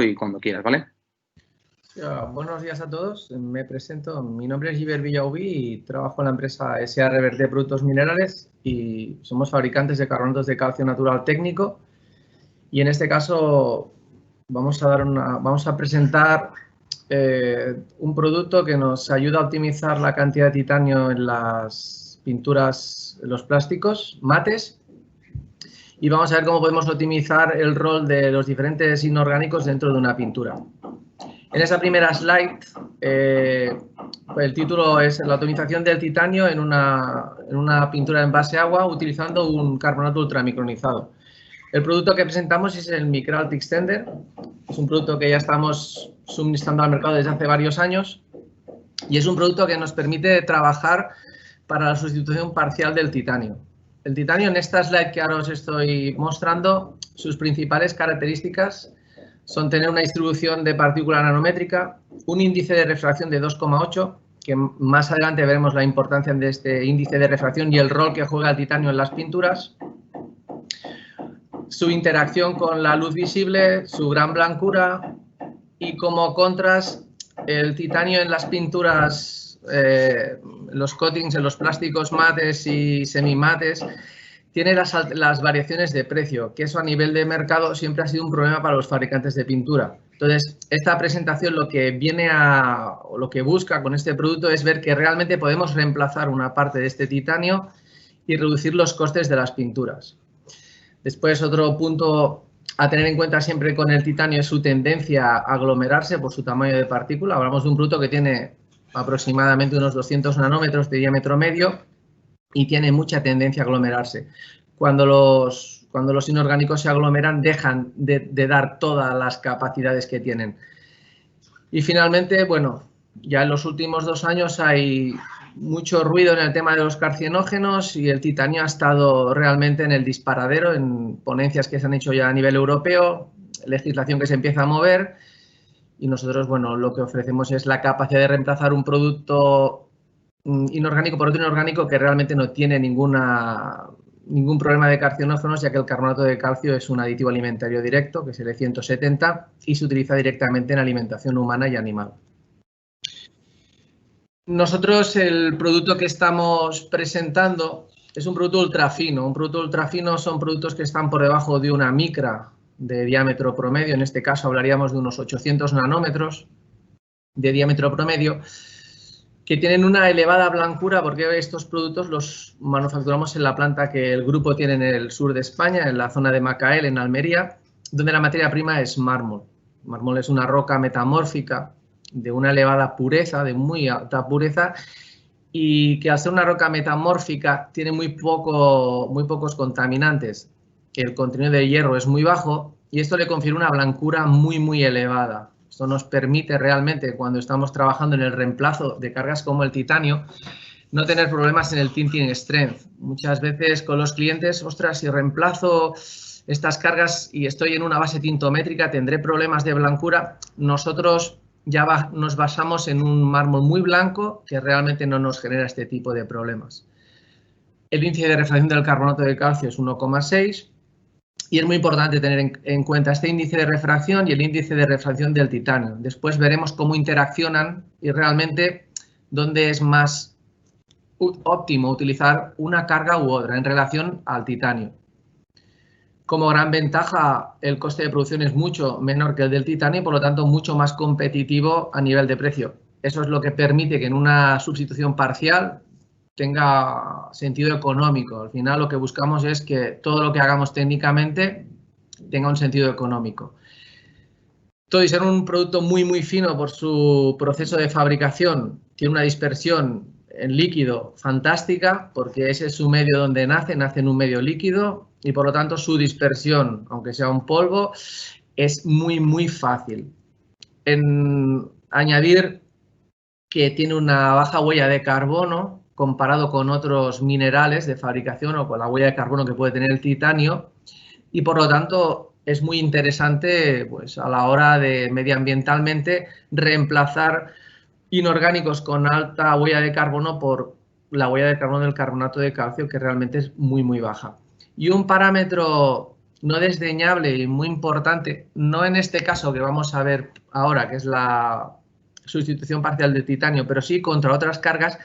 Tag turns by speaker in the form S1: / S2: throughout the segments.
S1: Y cuando quieras, ¿vale?
S2: Buenos días a todos, me presento, mi nombre es Giver Villaubí y trabajo en la empresa S.A. Reverte Productos Minerales y somos fabricantes de carbonatos de calcio natural técnico y en este caso vamos a presentar un producto que nos ayuda a optimizar la cantidad de titanio en las pinturas, en los plásticos, mates, y vamos a ver cómo podemos optimizar el rol de los diferentes inorgánicos dentro de una pintura. En esa primera slide, el título es la optimización del titanio en una pintura en base agua utilizando un carbonato ultramicronizado. El producto que presentamos es el Micralt Extender. Es un producto que ya estamos suministrando al mercado desde hace varios años y es un producto que nos permite trabajar para la sustitución parcial del titanio. El titanio, en esta slide que ahora os estoy mostrando, sus principales características son tener una distribución de partícula nanométrica, un índice de refracción de 2,8, que más adelante veremos la importancia de este índice de refracción y el rol que juega el titanio en las pinturas, su interacción con la luz visible, su gran blancura y como contras, el titanio en las pinturas, los coatings en los plásticos mates y semimates, tiene las variaciones de precio, que eso a nivel de mercado siempre ha sido un problema para los fabricantes de pintura. Entonces, esta presentación lo que busca con este producto es ver que realmente podemos reemplazar una parte de este titanio y reducir los costes de las pinturas. Después, otro punto a tener en cuenta siempre con el titanio es su tendencia a aglomerarse por su tamaño de partícula. Hablamos de un producto que tiene aproximadamente unos 200 nanómetros de diámetro medio y tiene mucha tendencia a aglomerarse. Cuando los inorgánicos se aglomeran, dejan de dar todas las capacidades que tienen. Y finalmente, bueno, ya en los últimos 2 años hay mucho ruido en el tema de los carcinógenos y el titanio ha estado realmente en el disparadero en ponencias que se han hecho ya a nivel europeo, legislación que se empieza a mover y nosotros, bueno, lo que ofrecemos es la capacidad de reemplazar un producto inorgánico por otro inorgánico que realmente no tiene ningún problema de carcinógenos, ya que el carbonato de calcio es un aditivo alimentario directo, que es el E170, y se utiliza directamente en alimentación humana y animal. Nosotros el producto que estamos presentando es un producto ultrafino. Un producto ultrafino son productos que están por debajo de una micra de diámetro promedio. En este caso hablaríamos de unos 800 nanómetros de diámetro promedio, que tienen una elevada blancura porque estos productos los manufacturamos en la planta que el grupo tiene en el sur de España, en la zona de Macael, en Almería, donde la materia prima es mármol. El mármol es una roca metamórfica de una elevada pureza, de muy alta pureza, y que al ser una roca metamórfica tiene muy pocos contaminantes. El contenido de hierro es muy bajo y esto le confiere una blancura muy elevada. Esto nos permite realmente, cuando estamos trabajando en el reemplazo de cargas como el titanio, no tener problemas en el tinting strength. Muchas veces con los clientes, ostras, si reemplazo estas cargas y estoy en una base tintométrica, tendré problemas de blancura. Nosotros ya nos basamos en un mármol muy blanco que realmente no nos genera este tipo de problemas. El índice de refracción del carbonato de calcio es 1,6 y es muy importante tener en cuenta este índice de refracción y el índice de refracción del titanio. Después veremos cómo interaccionan y realmente dónde es más óptimo utilizar una carga u otra en relación al titanio. Como gran ventaja, el coste de producción es mucho menor que el del titanio y, por lo tanto, mucho más competitivo a nivel de precio. Eso es lo que permite que en una sustitución parcial tenga sentido económico. Al final, lo que buscamos es que todo lo que hagamos técnicamente tenga un sentido económico. Todo y ser un producto muy fino por su proceso de fabricación, tiene una dispersión en líquido fantástica, porque ese es su medio donde nace en un medio líquido y por lo tanto su dispersión, aunque sea un polvo, es muy fácil. Añadir que tiene una baja huella de carbono comparado con otros minerales de fabricación o con la huella de carbono que puede tener el titanio y por lo tanto es muy interesante pues, a la hora de medioambientalmente reemplazar inorgánicos con alta huella de carbono por la huella de carbono del carbonato de calcio, que realmente es muy baja. Y un parámetro no desdeñable y muy importante, no en este caso que vamos a ver ahora, que es la sustitución parcial de titanio, pero sí contra otras cargas,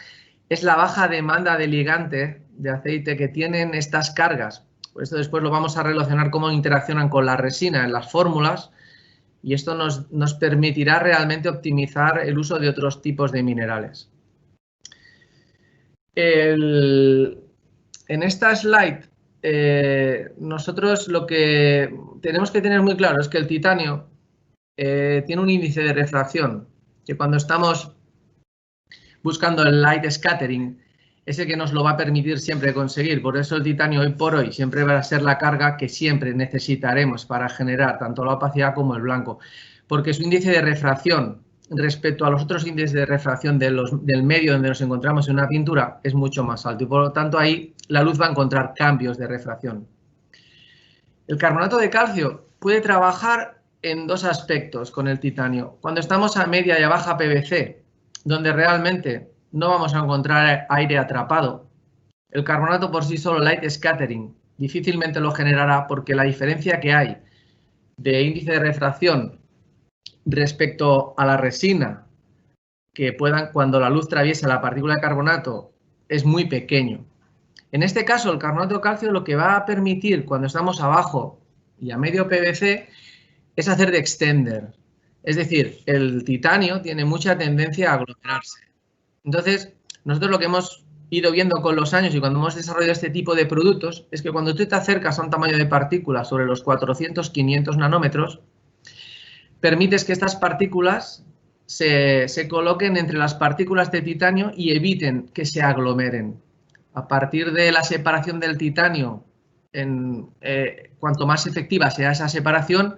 S2: es la baja demanda de ligante de aceite que tienen estas cargas. Por esto después lo vamos a relacionar cómo interaccionan con la resina en las fórmulas y esto nos permitirá realmente optimizar el uso de otros tipos de minerales. En esta slide nosotros lo que tenemos que tener muy claro es que el titanio tiene un índice de refracción que cuando estamos buscando el light scattering es el que nos lo va a permitir siempre conseguir. Por eso el titanio hoy por hoy siempre va a ser la carga que siempre necesitaremos para generar tanto la opacidad como el blanco, porque su índice de refracción respecto a los otros índices de refracción del medio donde nos encontramos en una pintura es mucho más alto y por lo tanto ahí la luz va a encontrar cambios de refracción. El carbonato de calcio puede trabajar en dos aspectos con el titanio. Cuando estamos a media y a baja PVC, donde realmente no vamos a encontrar aire atrapado, el carbonato por sí solo, light scattering, difícilmente lo generará porque la diferencia que hay de índice de refracción respecto a la resina que puedan cuando la luz atraviesa la partícula de carbonato es muy pequeño. En este caso, el carbonato de calcio lo que va a permitir cuando estamos abajo y a medio PVC es hacer de extender. Es decir, el titanio tiene mucha tendencia a aglomerarse. Entonces, nosotros lo que hemos ido viendo con los años y cuando hemos desarrollado este tipo de productos es que cuando tú te acercas a un tamaño de partículas sobre los 400-500 nanómetros, permites que estas partículas se coloquen entre las partículas de titanio y eviten que se aglomeren. A partir de la separación del titanio, cuanto más efectiva sea esa separación,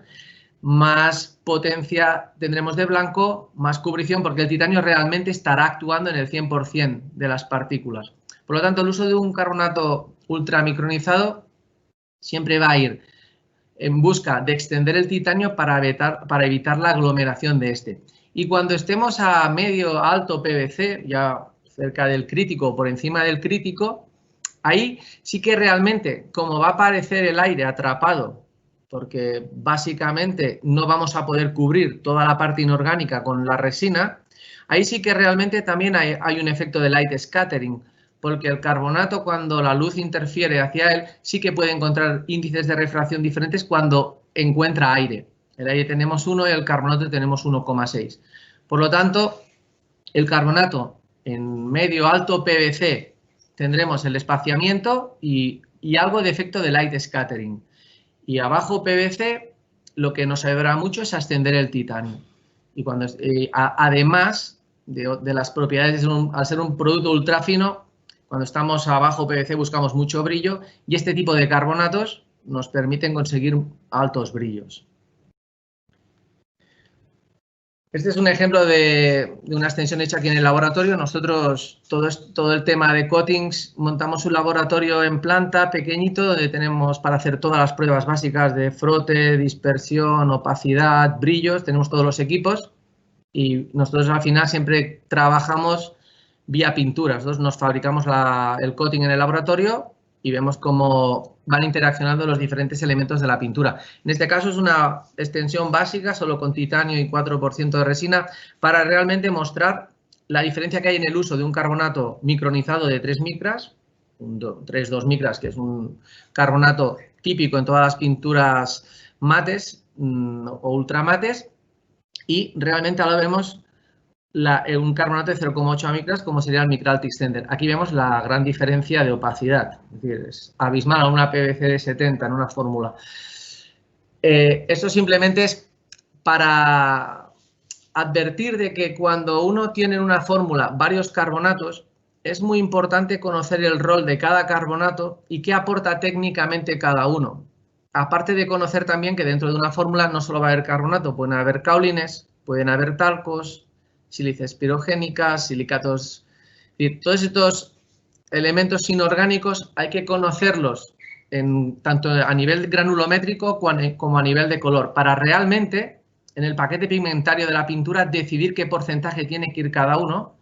S2: más potencia tendremos de blanco, más cubrición, porque el titanio realmente estará actuando en el 100% de las partículas. Por lo tanto, el uso de un carbonato ultramicronizado siempre va a ir en busca de extender el titanio para evitar la aglomeración de este. Y cuando estemos a medio alto PVC, ya cerca del crítico o por encima del crítico, ahí sí que realmente, como va a aparecer el aire atrapado, porque básicamente no vamos a poder cubrir toda la parte inorgánica con la resina, ahí sí que realmente también hay un efecto de light scattering, porque el carbonato cuando la luz interfiere hacia él sí que puede encontrar índices de refracción diferentes cuando encuentra aire. El aire tenemos 1 y el carbonato tenemos 1,6. Por lo tanto, el carbonato en medio alto PVC tendremos el espaciamiento y algo de efecto de light scattering. Y abajo PVC lo que nos ayudará mucho es ascender el titanio. Y cuando además de las propiedades, al ser un producto ultra fino, cuando estamos abajo PVC buscamos mucho brillo y este tipo de carbonatos nos permiten conseguir altos brillos. Este es un ejemplo de una extensión hecha aquí en el laboratorio. Nosotros, todo el tema de coatings, montamos un laboratorio en planta pequeñito donde tenemos para hacer todas las pruebas básicas de frote, dispersión, opacidad, brillos. Tenemos todos los equipos y nosotros al final siempre trabajamos vía pinturas. Nos fabricamos el coating en el laboratorio y vemos cómo van interaccionando los diferentes elementos de la pintura. En este caso es una extensión básica, solo con titanio y 4% de resina, para realmente mostrar la diferencia que hay en el uso de un carbonato micronizado de 3 micras, 3,2 micras, que es un carbonato típico en todas las pinturas mates o ultramates, y realmente ahora vemos un carbonato de 0,8 micras como sería el Micrality Extender. Aquí vemos la gran diferencia de opacidad, es decir, es abismal a una PVC de 70 en una fórmula. Esto simplemente es para advertir de que cuando uno tiene en una fórmula varios carbonatos, es muy importante conocer el rol de cada carbonato y qué aporta técnicamente cada uno. Aparte de conocer también que dentro de una fórmula no solo va a haber carbonato, pueden haber caolines, pueden haber talcos, sílices pirogénicas, silicatos. Y todos estos elementos inorgánicos hay que conocerlos tanto a nivel granulométrico como a nivel de color para realmente en el paquete pigmentario de la pintura decidir qué porcentaje tiene que ir cada uno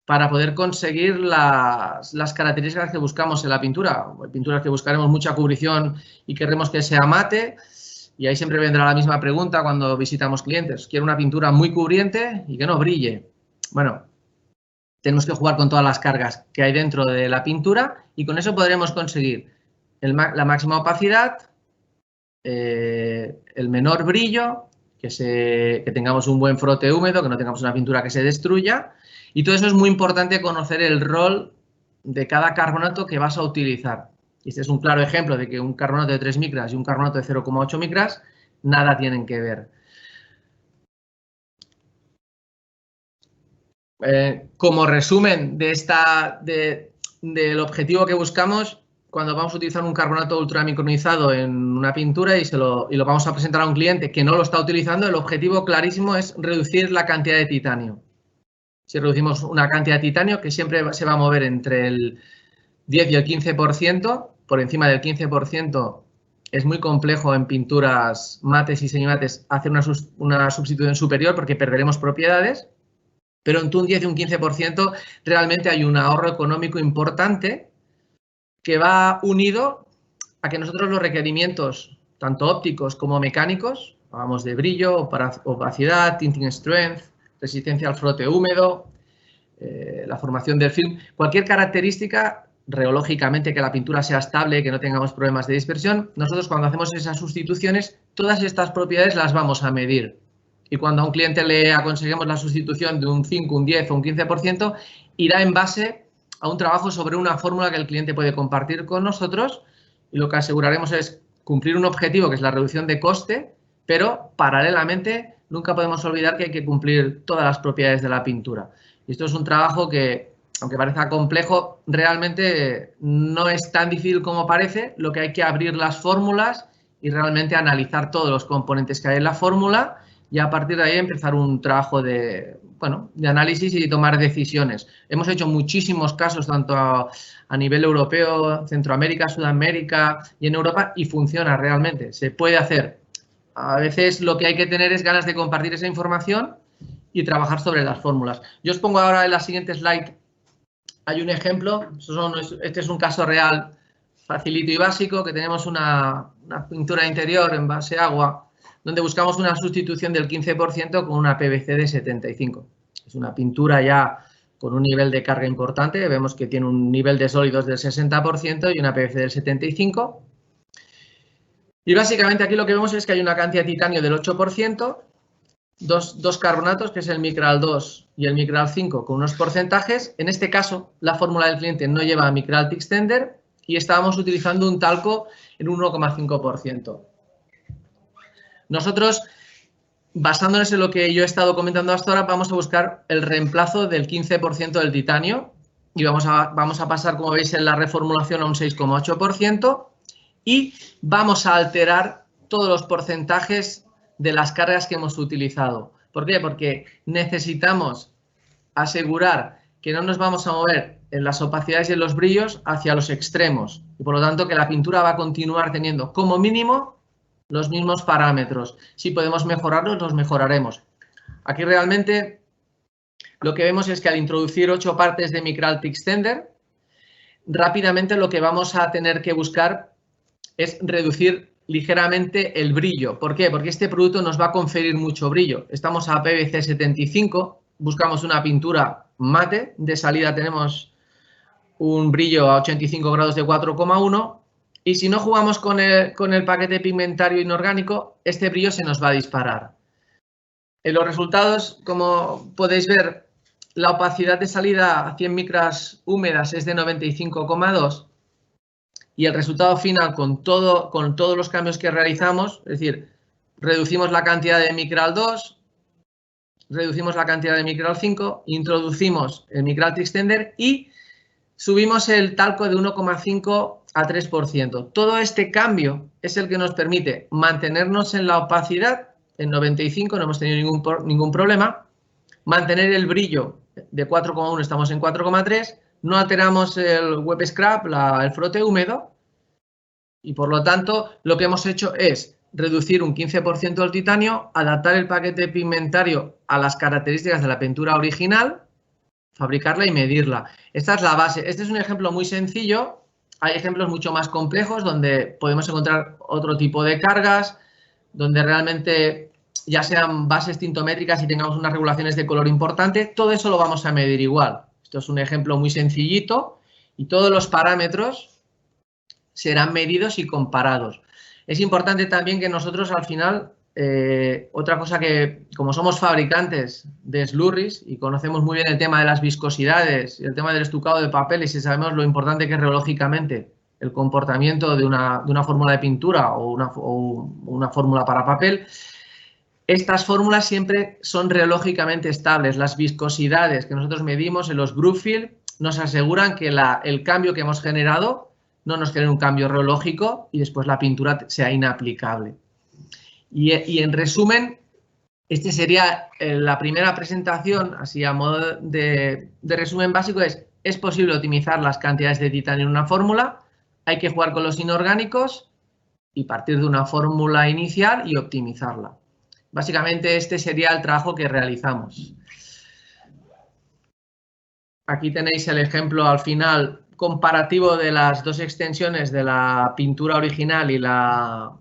S2: para poder conseguir las características que buscamos en la pintura. Hay pinturas que buscaremos mucha cubrición y queremos que sea mate, y ahí siempre vendrá la misma pregunta cuando visitamos clientes. Quiero una pintura muy cubriente y que no brille. Bueno, tenemos que jugar con todas las cargas que hay dentro de la pintura y con eso podremos conseguir la máxima opacidad, el menor brillo, que tengamos un buen frote húmedo, que no tengamos una pintura que se destruya. Y todo eso es muy importante, conocer el rol de cada carbonato que vas a utilizar. Este es un claro ejemplo de que un carbonato de 3 micras y un carbonato de 0,8 micras nada tienen que ver. Como resumen del objetivo que buscamos, cuando vamos a utilizar un carbonato ultramicronizado en una pintura y lo vamos a presentar a un cliente que no lo está utilizando, el objetivo clarísimo es reducir la cantidad de titanio. Si reducimos una cantidad de titanio, que siempre se va a mover entre el 10 y el 15%, por encima del 15% es muy complejo en pinturas mates y semimates hacer una sustitución superior porque perderemos propiedades. Pero entre un 10 y un 15% realmente hay un ahorro económico importante que va unido a que nosotros los requerimientos, tanto ópticos como mecánicos, hablamos de brillo, opacidad, tinting strength, resistencia al frote húmedo, la formación del film, cualquier característica, reológicamente que la pintura sea estable, que no tengamos problemas de dispersión, nosotros cuando hacemos esas sustituciones, todas estas propiedades las vamos a medir. Y cuando a un cliente le aconsejemos la sustitución de un 5, un 10 o un 15%, irá en base a un trabajo sobre una fórmula que el cliente puede compartir con nosotros, y lo que aseguraremos es cumplir un objetivo que es la reducción de coste, pero paralelamente nunca podemos olvidar que hay que cumplir todas las propiedades de la pintura. Y esto es un trabajo que, aunque parezca complejo, realmente no es tan difícil como parece. Lo que hay que abrir las fórmulas y realmente analizar todos los componentes que hay en la fórmula, y a partir de ahí empezar un trabajo de análisis y tomar decisiones. Hemos hecho muchísimos casos, tanto a nivel europeo, Centroamérica, Sudamérica y en Europa, y funciona realmente, se puede hacer. A veces lo que hay que tener es ganas de compartir esa información y trabajar sobre las fórmulas. Yo os pongo ahora en la siguiente slide, hay un ejemplo, este es un caso real facilito y básico, que tenemos una pintura interior en base agua, donde buscamos una sustitución del 15% con una PVC de 75. Es una pintura ya con un nivel de carga importante, vemos que tiene un nivel de sólidos del 60% y una PVC del 75%. Y básicamente aquí lo que vemos es que hay una cantidad de titanio del 8%, dos carbonatos, que es el Micral 2 y el Micral 5, con unos porcentajes. En este caso, la fórmula del cliente no lleva Micral Extender y estábamos utilizando un talco en un 1,5%. Nosotros, basándonos en lo que yo he estado comentando hasta ahora, vamos a buscar el reemplazo del 15% del titanio y vamos a pasar, como veis, en la reformulación a un 6,8% y vamos a alterar todos los porcentajes de las cargas que hemos utilizado. ¿Por qué? Porque necesitamos asegurar que no nos vamos a mover en las opacidades y en los brillos hacia los extremos y, por lo tanto, que la pintura va a continuar teniendo como mínimo los mismos parámetros. Si podemos mejorarlos, los mejoraremos. Aquí realmente lo que vemos es que al introducir 8 partes de Micral Extender, rápidamente lo que vamos a tener que buscar es reducir ligeramente el brillo. ¿Por qué? Porque este producto nos va a conferir mucho brillo. Estamos a PVC 75, buscamos una pintura mate, de salida tenemos un brillo a 85 grados de 4,1 y si no jugamos con el paquete pigmentario inorgánico, este brillo se nos va a disparar. En los resultados, como podéis ver, la opacidad de salida a 100 micras húmedas es de 95,2 y el resultado final con todos los cambios que realizamos, es decir, reducimos la cantidad de Micral 2, reducimos la cantidad de Micral 5, introducimos el Micral Extender y subimos el talco de 1,5 a 3%. Todo este cambio es el que nos permite mantenernos en la opacidad en 95, no hemos tenido ningún problema, mantener el brillo de 4,1, estamos en 4,3, no alteramos el web scrap, el frote húmedo, y por lo tanto lo que hemos hecho es reducir un 15% del titanio, adaptar el paquete pigmentario a las características de la pintura original, fabricarla y medirla. Esta es la base. Este es un ejemplo muy sencillo. Hay ejemplos mucho más complejos donde podemos encontrar otro tipo de cargas, donde realmente ya sean bases tintométricas y tengamos unas regulaciones de color importante. Todo eso lo vamos a medir igual. Esto es un ejemplo muy sencillito y todos los parámetros serán medidos y comparados. Es importante también que nosotros al final, otra cosa que como somos fabricantes de slurries y conocemos muy bien el tema de las viscosidades y el tema del estucado de papeles y sabemos lo importante que es reológicamente el comportamiento de una fórmula de pintura o una fórmula para papel, estas fórmulas siempre son reológicamente estables. Las viscosidades que nosotros medimos en los Brookfield nos aseguran que el cambio que hemos generado no nos genere un cambio reológico y después la pintura sea inaplicable. Y en resumen, este sería la primera presentación, así a modo de resumen básico, es posible optimizar las cantidades de titanio en una fórmula, hay que jugar con los inorgánicos y partir de una fórmula inicial y optimizarla. Básicamente este sería el trabajo que realizamos. Aquí tenéis el ejemplo al final comparativo de las dos extensiones de la pintura original y la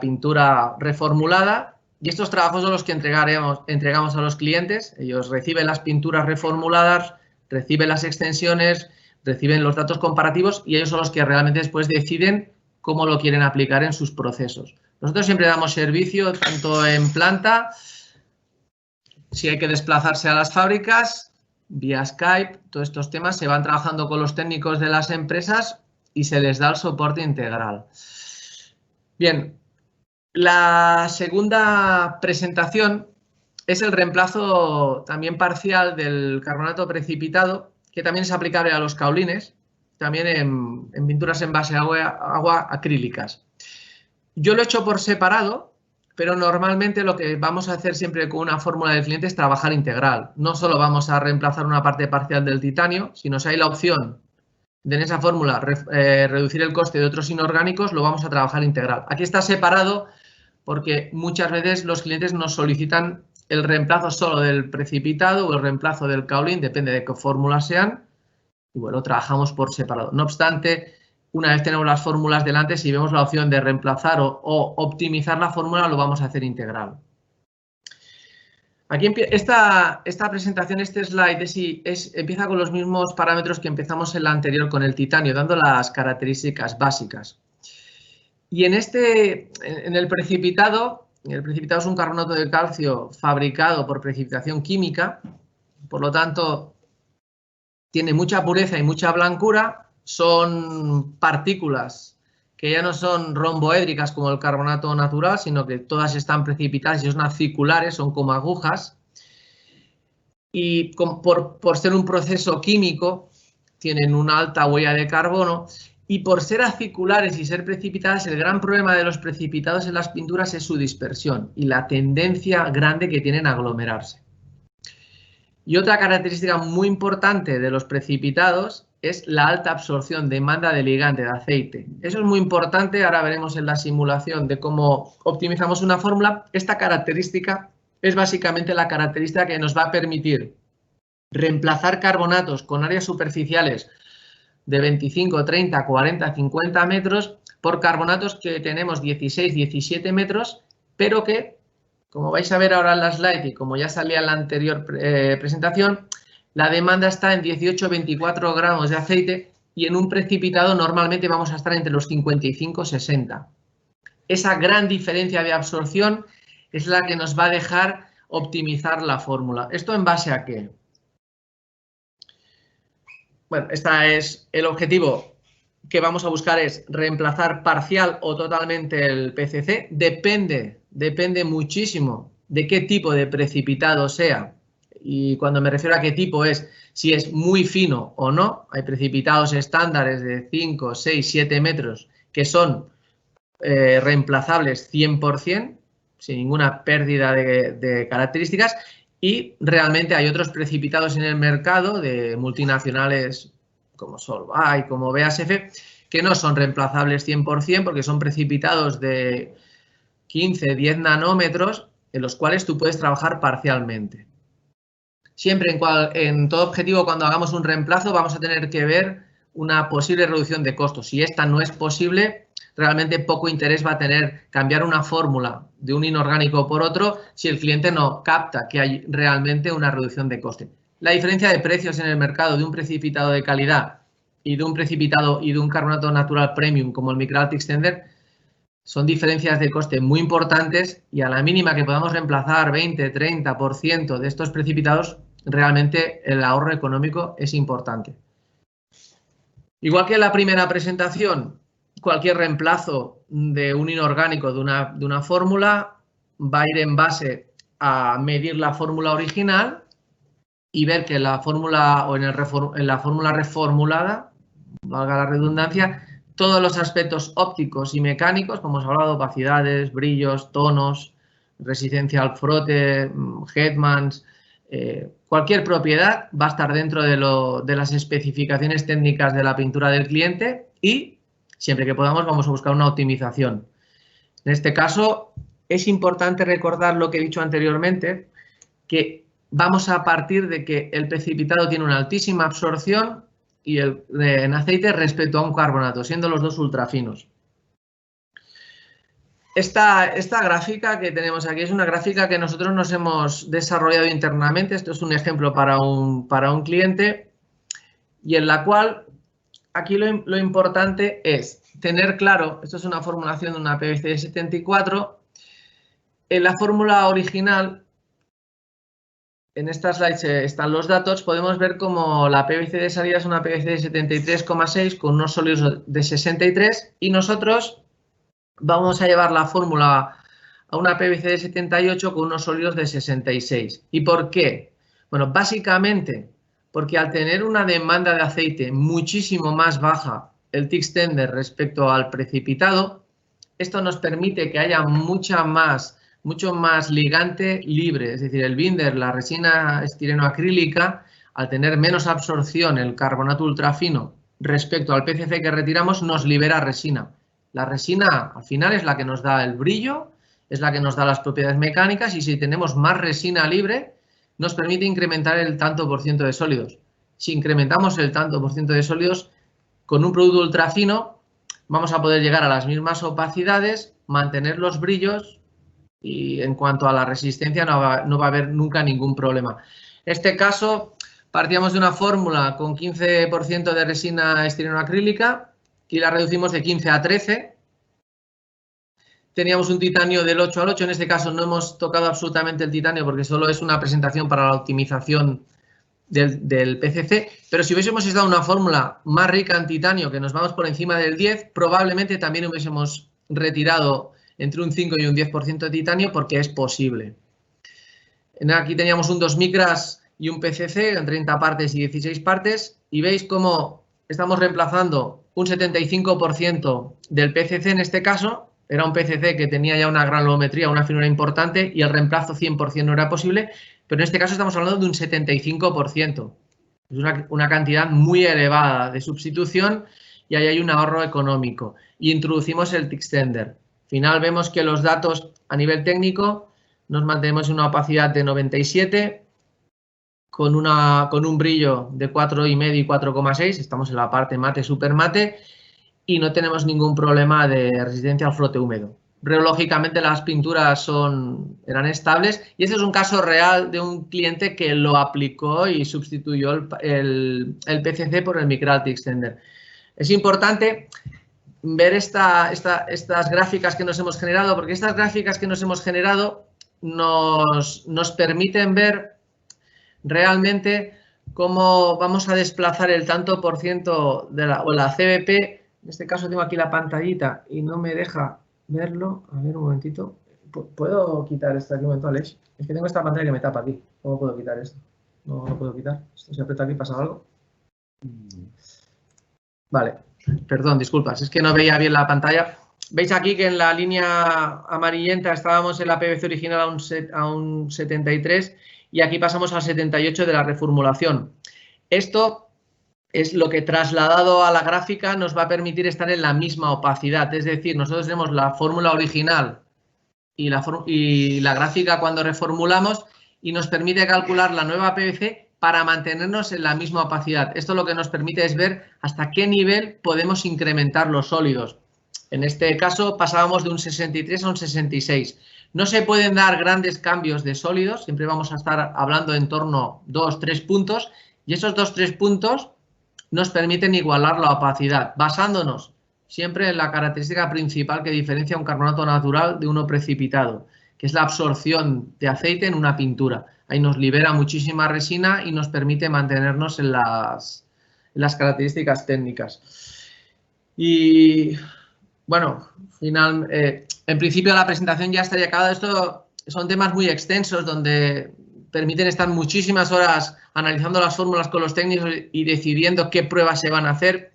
S2: pintura reformulada. Y estos trabajos son los que entregamos a los clientes. Ellos reciben las pinturas reformuladas, reciben las extensiones, reciben los datos comparativos y ellos son los que realmente después deciden cómo lo quieren aplicar en sus procesos. Nosotros siempre damos servicio tanto en planta, si hay que desplazarse a las fábricas, vía Skype, todos estos temas se van trabajando con los técnicos de las empresas y se les da el soporte integral. Bien, la segunda presentación es el reemplazo también parcial del carbonato precipitado, que también es aplicable a los caolines, también en pinturas en base a agua acrílicas. Yo lo he hecho por separado, pero normalmente lo que vamos a hacer siempre con una fórmula del cliente es trabajar integral. No solo vamos a reemplazar una parte parcial del titanio, sino si hay la opción de en esa fórmula reducir el coste de otros inorgánicos, lo vamos a trabajar integral. Aquí está separado porque muchas veces los clientes nos solicitan el reemplazo solo del precipitado o el reemplazo del kaolin, depende de qué fórmulas sean, y bueno, trabajamos por separado. No obstante, una vez tenemos las fórmulas delante, si vemos la opción de reemplazar o optimizar la fórmula, lo vamos a hacer integral. Aquí esta presentación, este slide, empieza con los mismos parámetros que empezamos en la anterior con el titanio, dando las características básicas. Y en el precipitado es un carbonato de calcio fabricado por precipitación química, por lo tanto, tiene mucha pureza y mucha blancura. Son partículas que ya no son romboédricas como el carbonato natural, sino que todas están precipitadas y son aciculares, son como agujas. Y por ser un proceso químico, tienen una alta huella de carbono. Y por ser aciculares y ser precipitadas, el gran problema de los precipitados en las pinturas es su dispersión y la tendencia grande que tienen a aglomerarse. Y otra característica muy importante de los precipitados es la alta absorción, demanda de ligante, de aceite. Eso es muy importante, ahora veremos en la simulación de cómo optimizamos una fórmula. Esta característica es básicamente la característica que nos va a permitir reemplazar carbonatos con áreas superficiales de 25, 30, 40, 50 metros por carbonatos que tenemos 16, 17 metros, pero que, como vais a ver ahora en la slide y como ya salía en la anterior presentación, la demanda está en 18-24 gramos de aceite y en un precipitado normalmente vamos a estar entre los 55 y 60. Esa gran diferencia de absorción es la que nos va a dejar optimizar la fórmula. ¿Esto en base a qué? Bueno, este es el objetivo que vamos a buscar, es reemplazar parcial o totalmente el PCC. Depende muchísimo de qué tipo de precipitado sea. Y cuando me refiero a qué tipo es si es muy fino o no. Hay precipitados estándares de 5, 6, 7 metros que son reemplazables 100%, sin ninguna pérdida de características. Y realmente hay otros precipitados en el mercado de multinacionales como Solvay, como BASF, que no son reemplazables 100% porque son precipitados de 15, 10 nanómetros en los cuales tú puedes trabajar parcialmente. Siempre en todo objetivo, cuando hagamos un reemplazo, vamos a tener que ver una posible reducción de costos. Si esta no es posible, realmente poco interés va a tener cambiar una fórmula de un inorgánico por otro si el cliente no capta que hay realmente una reducción de coste. La diferencia de precios en el mercado de un precipitado de calidad y de un precipitado y de un carbonato natural premium como el Micrality Extender son diferencias de coste muy importantes y a la mínima que podamos reemplazar 20-30% de estos precipitados, realmente el ahorro económico es importante. Igual que en la primera presentación, cualquier reemplazo de un inorgánico de una fórmula va a ir en base a medir la fórmula original y ver que la fórmula o en la fórmula reformulada, valga la redundancia, todos los aspectos ópticos y mecánicos, como hemos hablado, opacidades, brillos, tonos, resistencia al frote, headmans, cualquier propiedad va a estar dentro de las especificaciones técnicas de la pintura del cliente y siempre que podamos vamos a buscar una optimización. En este caso es importante recordar lo que he dicho anteriormente, que vamos a partir de que el precipitado tiene una altísima absorción y en aceite respecto a un carbonato, siendo los dos ultrafinos. Esta gráfica que tenemos aquí es una gráfica que nosotros nos hemos desarrollado internamente. Esto es un ejemplo para un cliente y en la cual aquí lo importante es tener claro, esto es una formulación de una PVC de 74, en la fórmula original, en esta slide están los datos, podemos ver como la PVC de salida es una PVC de 73,6 con unos sólidos de 63 y nosotros vamos a llevar la fórmula a una PVC de 78 con unos sólidos de 66. ¿Y por qué? Bueno, básicamente porque al tener una demanda de aceite muchísimo más baja el T-Extender respecto al precipitado, esto nos permite que haya mucho más ligante libre, es decir, el binder, la resina estirenoacrílica, al tener menos absorción el carbonato ultrafino respecto al PCC que retiramos, nos libera resina. La resina al final es la que nos da el brillo, es la que nos da las propiedades mecánicas y si tenemos más resina libre nos permite incrementar el tanto por ciento de sólidos. Si incrementamos el tanto por ciento de sólidos con un producto ultrafino vamos a poder llegar a las mismas opacidades, mantener los brillos y en cuanto a la resistencia no va a haber nunca ningún problema. En este caso partíamos de una fórmula con 15% de resina estirenoacrílica y la reducimos de 15 a 13. Teníamos un titanio del 8 al 8, en este caso no hemos tocado absolutamente el titanio porque solo es una presentación para la optimización del PCC, pero si hubiésemos estado en una fórmula más rica en titanio, que nos vamos por encima del 10, probablemente también hubiésemos retirado entre un 5 y un 10% de titanio porque es posible. Aquí teníamos un 2 micras y un PCC en 30 partes y 16 partes y veis cómo estamos reemplazando un 75% del PCC en este caso. Era un PCC que tenía ya una granulometría, una finura importante y el reemplazo 100% no era posible, pero en este caso estamos hablando de un 75%. Es una cantidad muy elevada de sustitución y ahí hay un ahorro económico. Y introducimos el T-Extender. Al final vemos que los datos a nivel técnico nos mantenemos en una opacidad de 97 con un brillo de 4,5 y 4,6. Estamos en la parte mate, super mate. Y no tenemos ningún problema de resistencia al frote húmedo. Reológicamente las pinturas eran estables y este es un caso real de un cliente que lo aplicó y sustituyó el PCC por el Micrality Extender. Es importante ver estas gráficas que nos hemos generado porque estas gráficas que nos hemos generado nos permiten ver realmente cómo vamos a desplazar el tanto por ciento de la CBP. En este caso tengo aquí la pantallita y no me deja verlo. A ver, un momentito. ¿Puedo quitar esto aquí un momento, Alex? Es que tengo esta pantalla que me tapa aquí. ¿Cómo puedo quitar esto? No lo puedo quitar. Esto se aprieta aquí, ¿pasa algo? Vale, perdón, disculpas. Es que no veía bien la pantalla. Veis aquí que en la línea amarillenta estábamos en la PVC original a un 73 y aquí pasamos al 78 de la reformulación. Esto es lo que trasladado a la gráfica nos va a permitir estar en la misma opacidad. Es decir, nosotros tenemos la fórmula original y la gráfica cuando reformulamos y nos permite calcular la nueva PVC para mantenernos en la misma opacidad. Esto lo que nos permite es ver hasta qué nivel podemos incrementar los sólidos. En este caso pasábamos de un 63 a un 66. No se pueden dar grandes cambios de sólidos, siempre vamos a estar hablando en torno a 2-3 puntos, y esos 2-3 puntos nos permiten igualar la opacidad, basándonos siempre en la característica principal que diferencia un carbonato natural de uno precipitado, que es la absorción de aceite en una pintura. Ahí nos libera muchísima resina y nos permite mantenernos en las características técnicas. Y bueno, en principio la presentación ya estaría acabada. Esto son temas muy extensos donde permiten estar muchísimas horas analizando las fórmulas con los técnicos y decidiendo qué pruebas se van a hacer.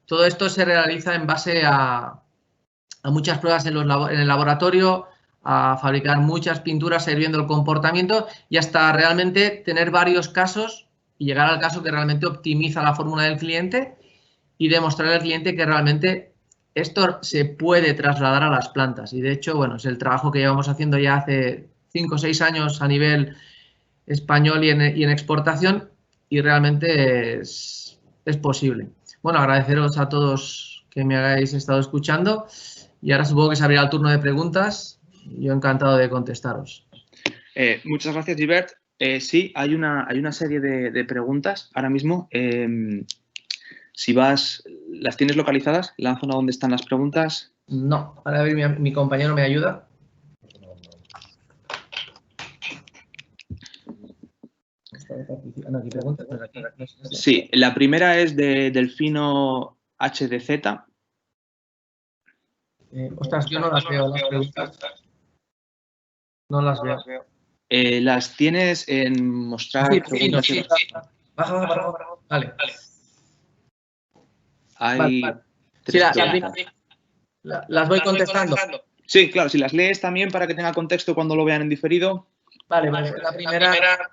S2: Todo esto se realiza en base a muchas pruebas en el laboratorio, a fabricar muchas pinturas, ir viendo el comportamiento y hasta realmente tener varios casos y llegar al caso que realmente optimiza la fórmula del cliente y demostrar al cliente que realmente esto se puede trasladar a las plantas. Y de hecho, bueno, es el trabajo que llevamos haciendo ya hace 5 o 6 años a nivel español y en exportación, y realmente es posible. Bueno, agradeceros a todos que me hayáis estado escuchando y ahora supongo que se abrirá el turno de preguntas. Yo encantado de contestaros.
S1: Muchas gracias, Gibert. Sí, hay una serie de preguntas ahora mismo. Si vas, ¿las tienes localizadas? ¿La zona donde están las preguntas?
S2: No, ahora a ver, mi compañero me ayuda.
S1: Sí, la primera es de Delfino HDZ.
S2: Ostras, yo no las veo las preguntas. No las veo.
S1: Las tienes en mostrar preguntas.
S2: Sí. Baja. Vale.
S1: Hay
S2: tres preguntas. Las voy contestando.
S1: Sí, claro, si las lees también para que tenga contexto cuando lo vean en diferido.
S2: Vale. La primera.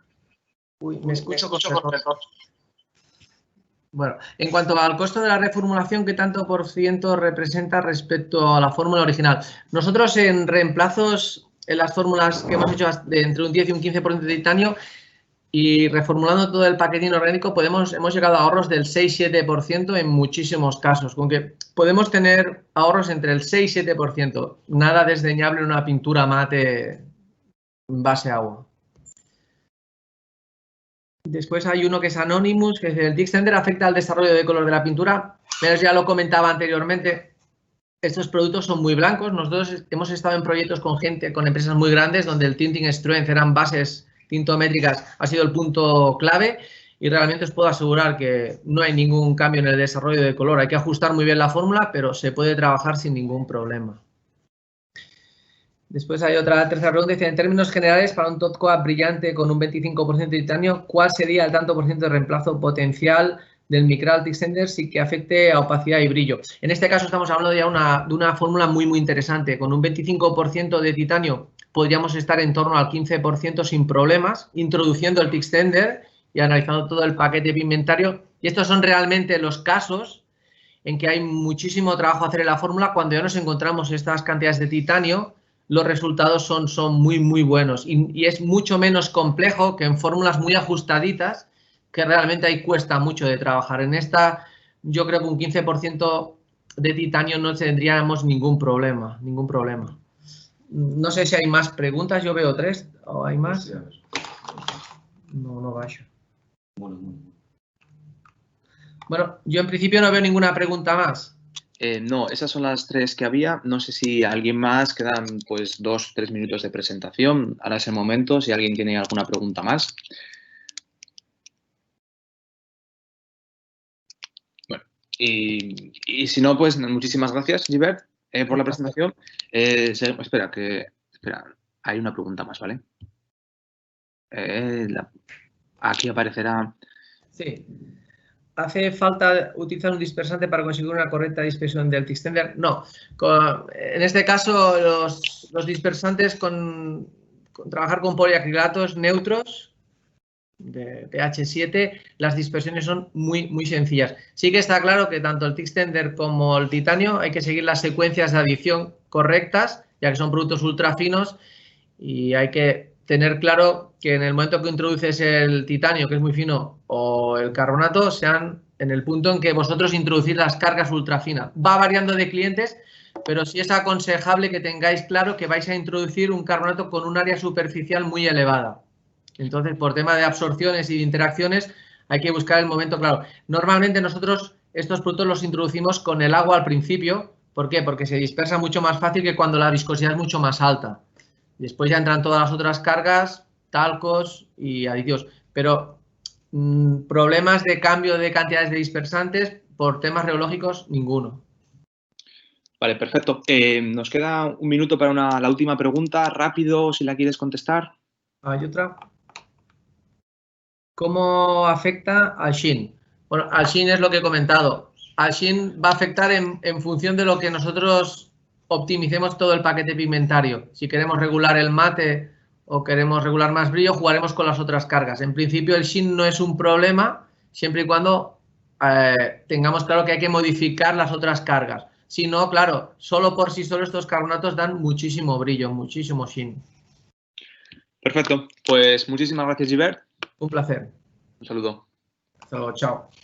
S2: Uy, me escucho con error. Bueno, en cuanto al costo de la reformulación, ¿qué tanto por ciento representa respecto a la fórmula original? Nosotros en reemplazos, en las fórmulas que hemos hecho de entre un 10 y un 15% de titanio y reformulando todo el paquete inorgánico, hemos llegado a ahorros del 6-7% en muchísimos casos, con que podemos tener ahorros entre el 6 y 7%, nada desdeñable en una pintura mate en base a agua. Después hay uno que es Anonymous, que es el Tixtender afecta al desarrollo de color de la pintura. Pero ya lo comentaba anteriormente, estos productos son muy blancos. Nosotros hemos estado en proyectos con empresas muy grandes donde el tinting strength eran bases tintométricas, ha sido el punto clave y realmente os puedo asegurar que no hay ningún cambio en el desarrollo de color. Hay que ajustar muy bien la fórmula, pero se puede trabajar sin ningún problema. Después hay otra tercera pregunta, dice, en términos generales, para un top coat brillante con un 25% de titanio, ¿cuál sería el tanto por ciento de reemplazo potencial del Micral Tixtender sin que afecte a opacidad y brillo? En este caso estamos hablando ya de una fórmula muy interesante. Con un 25% de titanio podríamos estar en torno al 15% sin problemas, introduciendo el Tixtender y analizando todo el paquete pigmentario. Y estos son realmente los casos en que hay muchísimo trabajo a hacer en la fórmula. Cuando ya nos encontramos estas cantidades de titanio, los resultados son muy buenos y es mucho menos complejo que en fórmulas muy ajustaditas que realmente ahí cuesta mucho de trabajar. En esta yo creo que un 15% de titanio no tendríamos ningún problema. No sé si hay más preguntas, yo veo 3 o hay más. No bajo. Bueno, yo en principio no veo ninguna pregunta más.
S1: No, esas son las 3 que había. No sé si alguien más, quedan pues 2-3 minutos de presentación. Ahora es el momento, si alguien tiene alguna pregunta más. Bueno, y si no, pues muchísimas gracias, Gibert, por la presentación. Espera, hay una pregunta más, ¿vale? Aquí aparecerá.
S2: Sí. ¿Hace falta utilizar un dispersante para conseguir una correcta dispersión del Tixtender? No. En este caso, los dispersantes trabajar con poliacrilatos neutros de pH 7, las dispersiones son muy sencillas. Sí que está claro que tanto el Tixtender como el titanio hay que seguir las secuencias de adición correctas, ya que son productos ultra finos y hay que tener claro que en el momento que introduces el titanio, que es muy fino, o el carbonato, sean en el punto en que vosotros introducís las cargas ultrafinas. Va variando de clientes, pero sí es aconsejable que tengáis claro que vais a introducir un carbonato con un área superficial muy elevada. Entonces, por tema de absorciones y de interacciones, hay que buscar el momento claro. Normalmente nosotros estos productos los introducimos con el agua al principio. ¿Por qué? Porque se dispersa mucho más fácil que cuando la viscosidad es mucho más alta. Después ya entran todas las otras cargas, talcos y aditivos. Pero problemas de cambio de cantidades de dispersantes por temas reológicos, ninguno.
S1: Vale, perfecto. Nos queda un minuto para la última pregunta. Rápido, si la quieres contestar.
S2: Hay otra. ¿Cómo afecta al Shin? Bueno, al Shin es lo que he comentado. Al Shin va a afectar en función de lo que nosotros optimicemos todo el paquete pigmentario. Si queremos regular el mate o queremos regular más brillo, jugaremos con las otras cargas. En principio el Shin no es un problema siempre y cuando tengamos claro que hay que modificar las otras cargas. Si no, claro, solo por sí solo estos carbonatos dan muchísimo brillo, muchísimo Shin.
S1: Perfecto. Pues muchísimas gracias, Gibert.
S2: Un placer.
S1: Un saludo.
S2: Hasta luego, chao.